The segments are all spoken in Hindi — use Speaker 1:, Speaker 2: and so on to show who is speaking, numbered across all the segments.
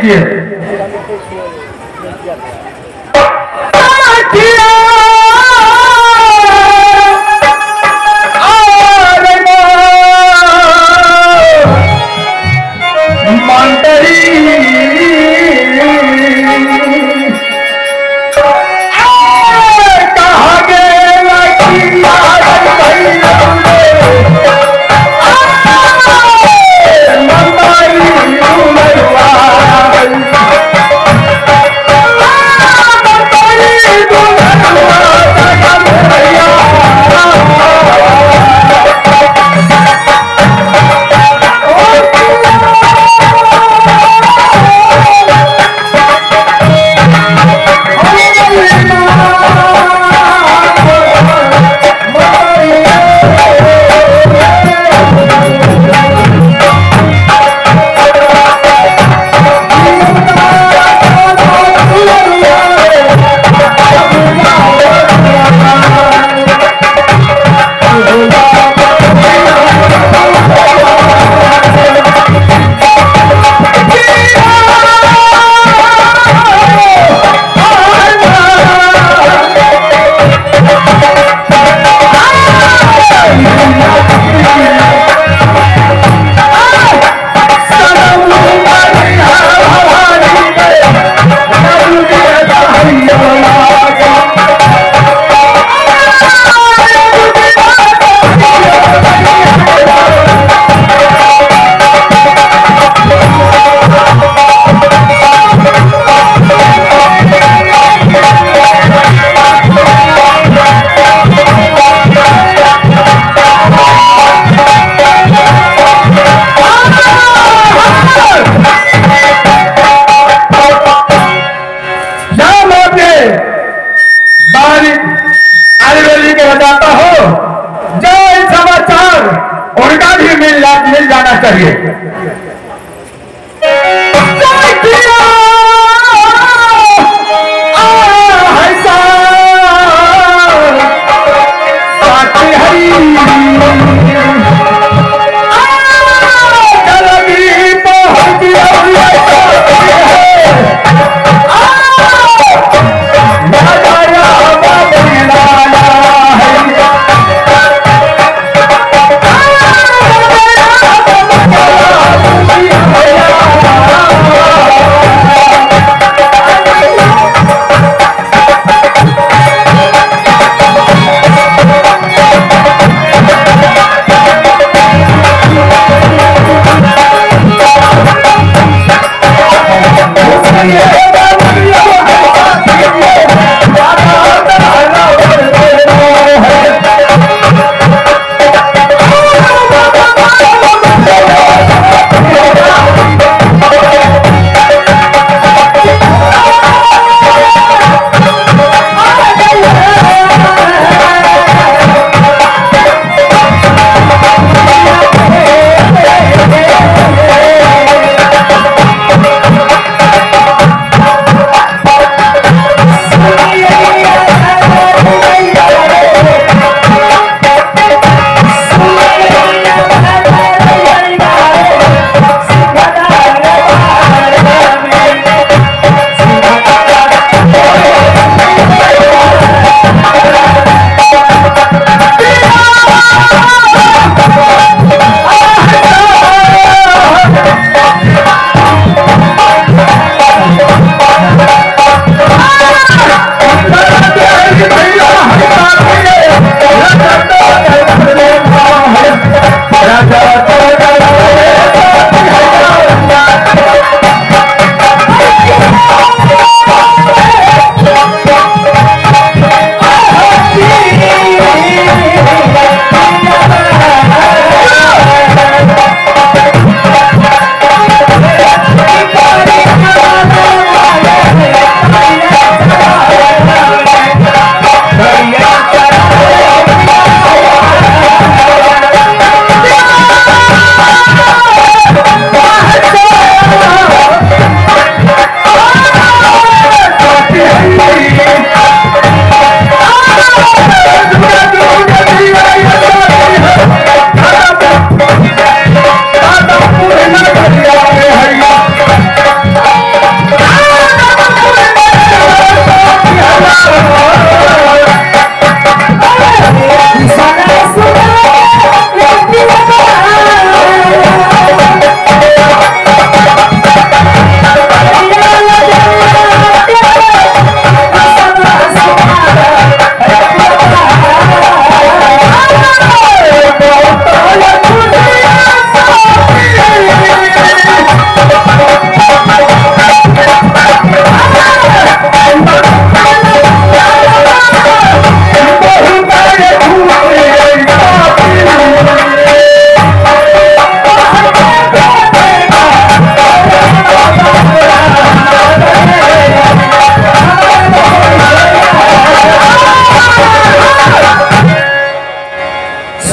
Speaker 1: लीजिए। मिल जाना चाहिए।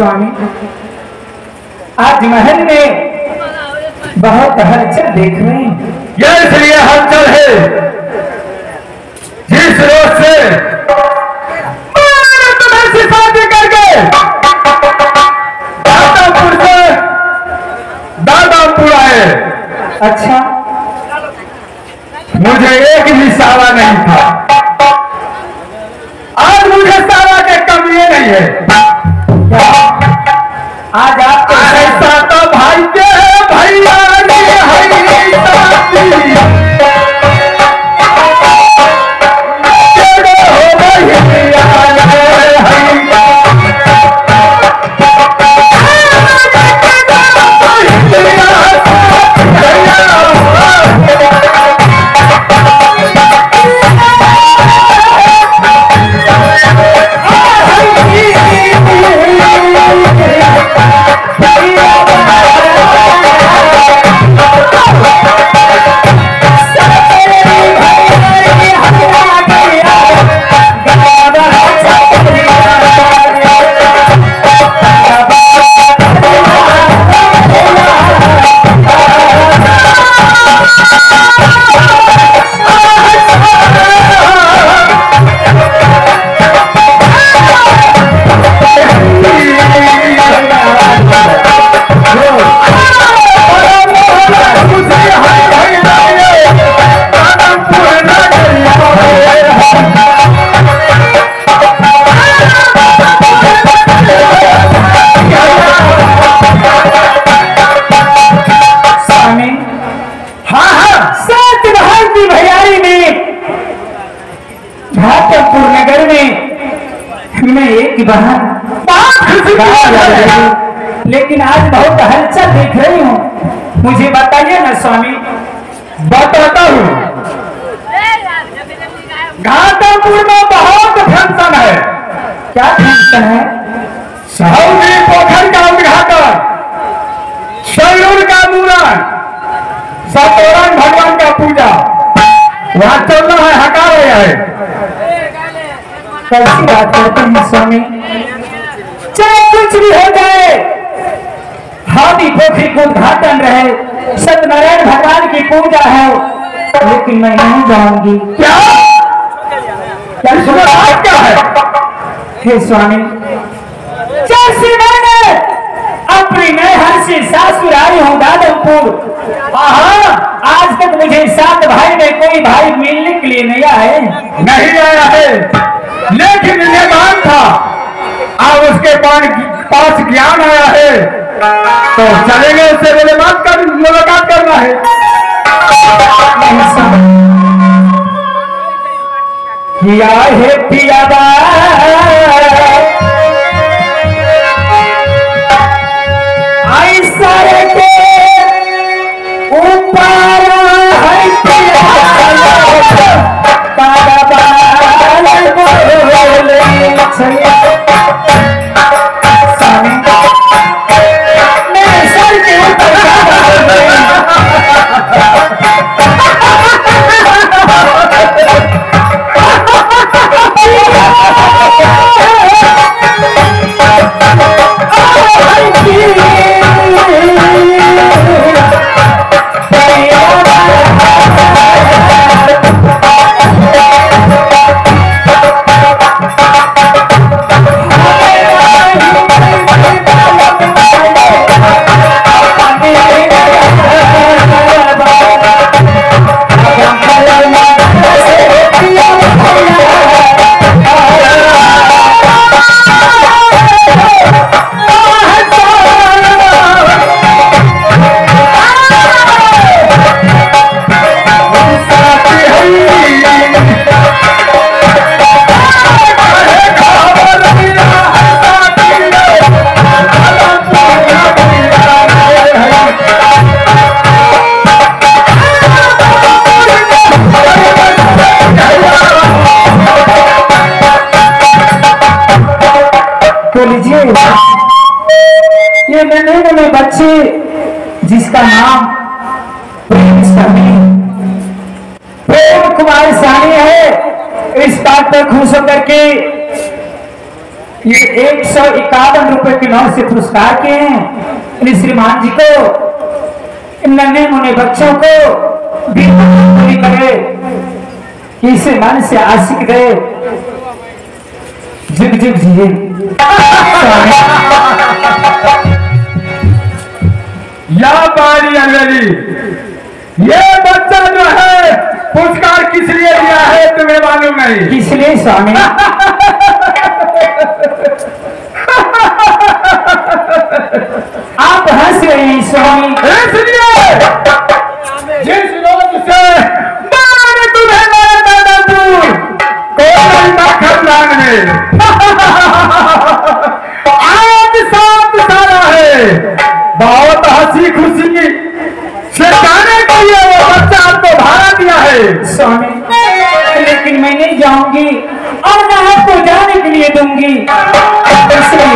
Speaker 2: स्वामी, आज महल में बहुत हलचल देख रहे हैं।
Speaker 1: यह इसलिए हलचल है जिस रोज से तुम्हें शादी करके दादापुर से दादापुर आए।
Speaker 2: अच्छा,
Speaker 1: मुझे एक भी सावा नहीं था, आज मुझे सावा के कमी नहीं है।
Speaker 2: क्या आज आप
Speaker 1: ऐसा तो भाई के भैया
Speaker 2: लेकिन आज बहुत हलचल देख रही हूँ। मुझे बताइए ना स्वामी।
Speaker 1: बताता हूँ, घाटमपुर में बहुत फंक्शन है।
Speaker 2: क्या फंक्शन है?
Speaker 1: सौदी पोखर का उद्घाटन, सयूर का मूरन, सतोरन भगवान का पूजा वहां चल रहा है, हका रहा है।
Speaker 2: कैसी बात करते हैं स्वामी? चाहे कुछ भी हो जाए, हाथी पोखरी को उद्घाटन रहे, सत्यनारायण भगवान की पूजा है, लेकिन मैं नहीं जाऊंगी।
Speaker 1: क्या क्या बात क्या है?
Speaker 2: हे स्वामी, जैसे मैंने अपनी नैहर से सासुर आई हूँ दादमपुर, आज तक मुझे 7 भाई में कोई भाई मिलने के लिए नहीं आए।
Speaker 1: नहीं आया है, लेकिन नियमान था। अब उसके पास ज्ञान आया है तो चलेंगे, उससे मुलाकात करना है।
Speaker 2: किया है पियाबा ऐसा के ऊपर है ये नन्हे बच्चे जिसका नाम प्रेम कुमार सानी है, इस बात पर खुश होकर के ये 151 रुपए के नौ से पुरस्कार किए हैं इन श्रीमान जी को, इन नन्हे मुन्ने बच्चों को भी पूरी करे, इसे मन से आशिक दे, जुग जुग जिए।
Speaker 1: या बारी अंग्रेजी, ये बच्चा जो है पुरस्कार किस लिए दिया है तुम्हें मालूम नहीं?
Speaker 2: किस लिए स्वामी? आप हंस रहे हैं स्वामी,
Speaker 1: इसलिए जिस रोज से मैंने तुम्हें मेरे दादापुर कोलंदा खानदान में आज 7 साल है, बहुत हंसी खुशी से जाने के लिए वो बच्चा आपको भाड़ा दिया है
Speaker 2: स्वामी। लेकिन मैं नहीं जाऊंगी और न आपको जाने के लिए दूंगी, इसलिए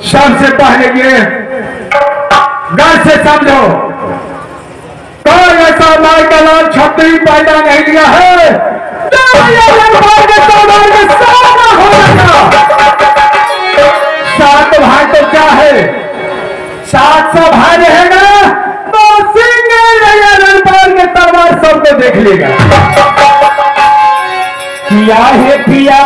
Speaker 1: सबसे पहले ये घर से समझो, कोई ऐसा मार का लाल छतरी पैदा नहीं लिया है तो सात भाई तो क्या है, 700 भाई रहेगा तो सिंगल के तलवार सबको देख लेगा।
Speaker 2: किया है पिया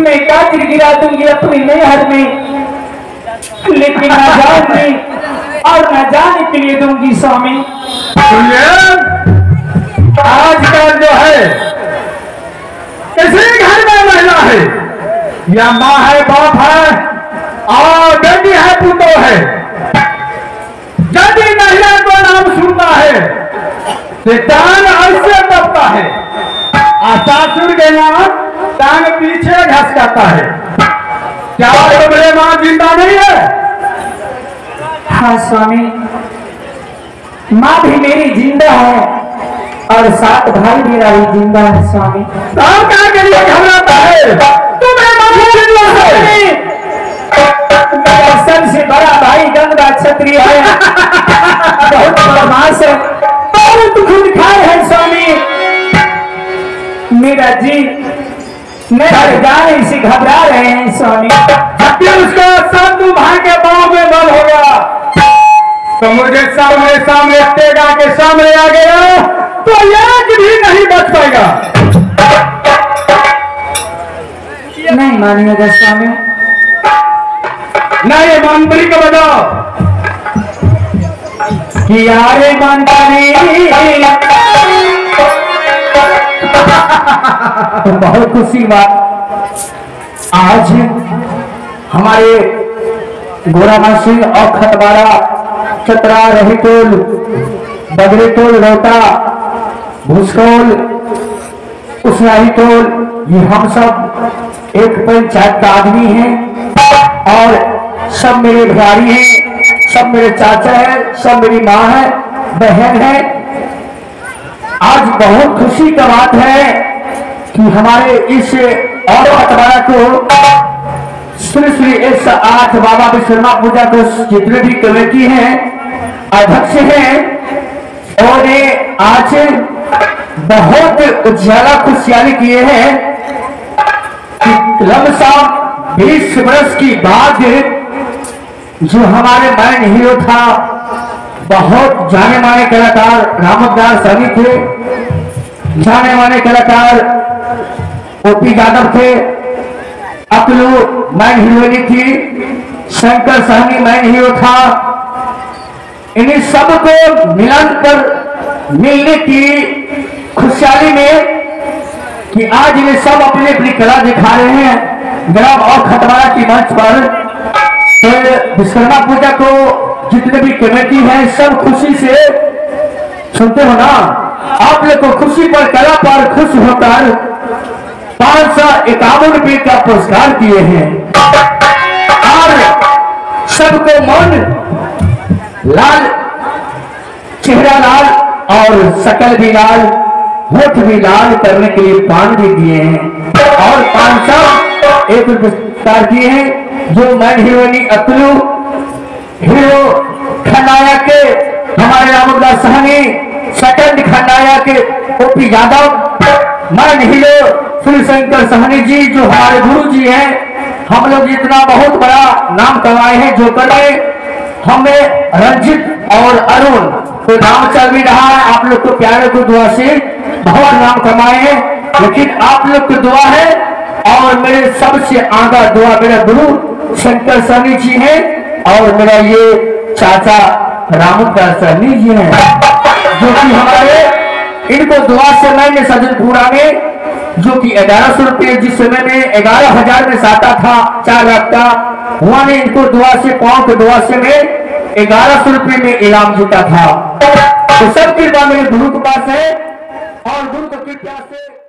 Speaker 2: मैं कातिल गिरा दूंगी अपनी नहर में। लेकिन न जाऊंगी और न जाने के लिए दूंगी स्वामी।
Speaker 1: आजकल जो है किसी घर में महिला है या माँ है, बाप है और बेटी है, पुतो है, यदि महिला को नाम सुनता है तो टांग ऐसे दबता है और सासुर के नाम टांग पीछे घसकाता है। क्या मेरे माँ जिंदा नहीं है?
Speaker 2: हाँ स्वामी, माँ भी मेरी जिंदा है और सात भाई मेरा भी जिंदा है स्वामी।
Speaker 1: काम क्या के लिए घबराता है? तुम्हें मालूम है
Speaker 2: मेरा सबसे बड़ा भाई गंगा क्षत्रिय है, बहुत बदमाश है, बहुत खूंखार है स्वामी। मेरा जी मेरे जाने से घबरा रहे हैं स्वामी।
Speaker 1: उसका संतु भाई के पाँव में बल हो गया तो मुझे सामने सामने तेगा के सामने आ गया तो एक भी नहीं बच पाएगा।
Speaker 2: नहीं मानिएगा स्वामी।
Speaker 1: नहीं मंत्री को बताओ
Speaker 2: कि यारे मंत्री तो बहुत खुशी बात, आज हमारे गोरामा सिंह और खतवाड़ा, चतरा, रहीटोल, बगरेटोल, रोटा, भूसकोल, उसराहीटोल, ये हम सब एक पंचायत का आदमी हैं और सब मेरे भाई हैं, सब मेरे चाचा हैं, सब मेरी माँ है, बहन है। आज बहुत खुशी का बात है कि हमारे इस और खतवाड़ा को श्री श्री 108 बाबा विश्वकर्मा पूजा को जितने भी कमेटी हैं, अध्यक्ष हैं, और आज बहुत उज्ज्वला खुशहाली किए हैं कि लमसम 20 वर्ष की बाद जो हमारे मैन हीरो था, बहुत जाने माने कलाकार रामदास सनी थे, जाने माने कलाकार ओपी यादव थे, अकलू मैन हीरोइनी थी, शंकर सहनी मैन हीरो था। इन्हीं सबको मिलन कर मिलने की खुशहाली में कि आज ये सब अपनी अपनी कला दिखा रहे हैं ग्राम और खतवाड़ा की मंच पर। तो विश्वकर्मा पूजा को जितने भी कमेटी है सब खुशी से सुनते हो ना, आप लोग को खुशी पर, कला पर खुश होकर 551 रुपये का पुरस्कार दिए हैं और सबको मन लाल, चेहरा लाल और शकल भी लाल, होठ भी लाल करने के लिए पान भी दिए हैं और 501 पुरस्कार दिए हैं। जो मैन हीरोइनी अकलू, हीरो खंडाया के हमारे रामदास सहनी, सेकंड खंडाया के OP Yadav, main hero Shri Shankar Sahni ji जो हमारे गुरु जी हैं। हम लोग इतना बहुत बड़ा नाम कमाए हैं जो करे हमें रंजित और अरुण तो नाम चल भी रहा है। आप लोग को प्यारे को दुआ से बहुत नाम कमाए हैं, लेकिन आप लोग की दुआ है और मेरे सबसे आगा दुआ मेरा गुरु शंकर सहनी जी हैं और मेरा ये चाचा रामदास सहनी जी हैं जो कि हमारे, इनको दुआ से मैंने सज्जनपुरा में जो कि 1100 रुपये जिस समय में 11,000 में साटा था 4 लाख का, हुआ ने इनको दुआ से, पांव के दुआ से मैं 1100 रुपये में इनाम जीता था। तो सब कृपा मेरे गुरु के पास है और गुरु की कृपा से